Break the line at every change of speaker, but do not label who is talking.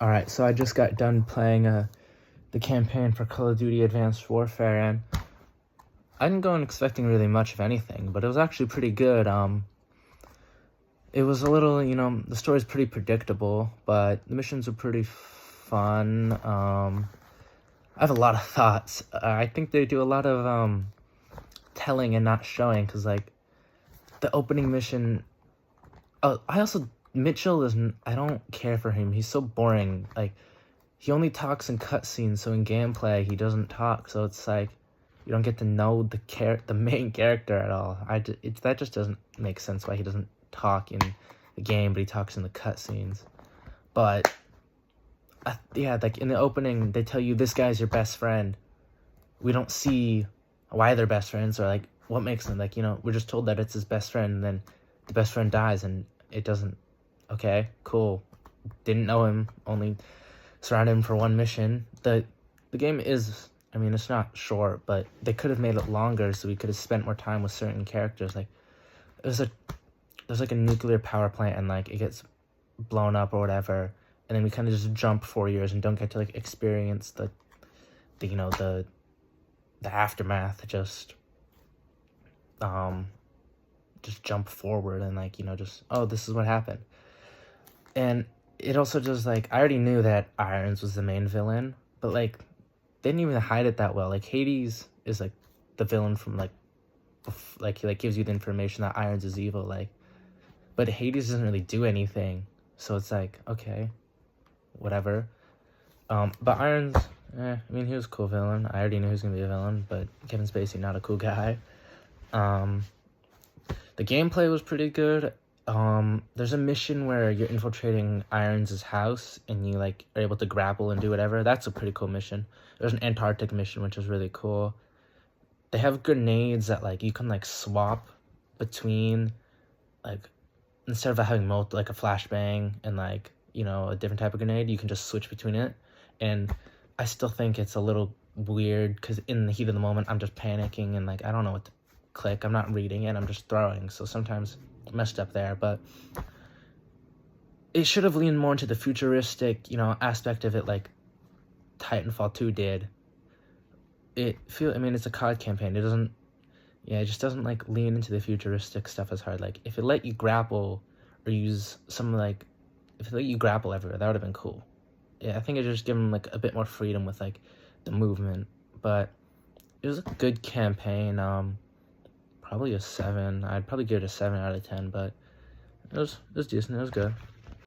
Alright, so I just got done playing the campaign for Call of Duty Advanced Warfare, and I didn't go in expecting really much of anything, but it was actually pretty good. It was a little, the story's pretty predictable, but the missions are pretty fun. I have a lot of thoughts. I think they do a lot of telling and not showing, because, like, the opening mission... Oh, Mitchell isn't... I don't care for him. He's so boring. Like, he only talks in cutscenes, so in gameplay, he doesn't talk, so it's like, you don't get to know the main character at all. That just doesn't make sense why he doesn't talk in the game, but he talks in the cutscenes. But, yeah, like, in the opening, they tell you, this guy's your best friend. We don't see why they're best friends, or, like, what makes them, like, we're just told that it's his best friend, and then the best friend dies, and it doesn't... Okay, cool. Didn't know him, only surrounded him for one mission. The game is... I mean, it's not short, but they could have made it longer, so we could have spent more time with certain characters. Like, there's like a nuclear power plant, and, like, it gets blown up or whatever, and then we kind of just jump 4 years and don't get to, like, experience the aftermath. Just jump forward and, like, just, oh, this is what happened. And it also just, like, I already knew that Irons was the main villain, but, like, they didn't even hide it that well. Like, Hades is, like, the villain from, he, like, gives you the information that Irons is evil, like, but Hades doesn't really do anything, so it's like, okay, whatever. But Irons, I mean, he was a cool villain. I already knew he was gonna be a villain, but Kevin Spacey, not a cool guy. The gameplay was pretty good. There's a mission where you're infiltrating Irons' house, and you, like, are able to grapple and do whatever. That's a pretty cool mission. There's an Antarctic mission, which is really cool. They have grenades that, like, you can, like, swap between, like, instead of having like a flashbang and, like, a different type of grenade, you can just switch between it. And I still think it's a little weird, because in the heat of the moment, I'm just panicking, and, like, I don't know what to click. I'm not reading it, I'm just throwing, so sometimes messed up there. But it should have leaned more into the futuristic, aspect of it, like Titanfall 2 did. I mean, it's a COD campaign. It just doesn't, like, lean into the futuristic stuff as hard. Like, if it let you grapple, or use some, like, if it let you grapple everywhere, that would have been cool. Yeah, I think it just give them, like, a bit more freedom with, like, the movement. But it was a good campaign. Probably a 7. I'd probably give it a 7 out of 10, but it was decent. It was good.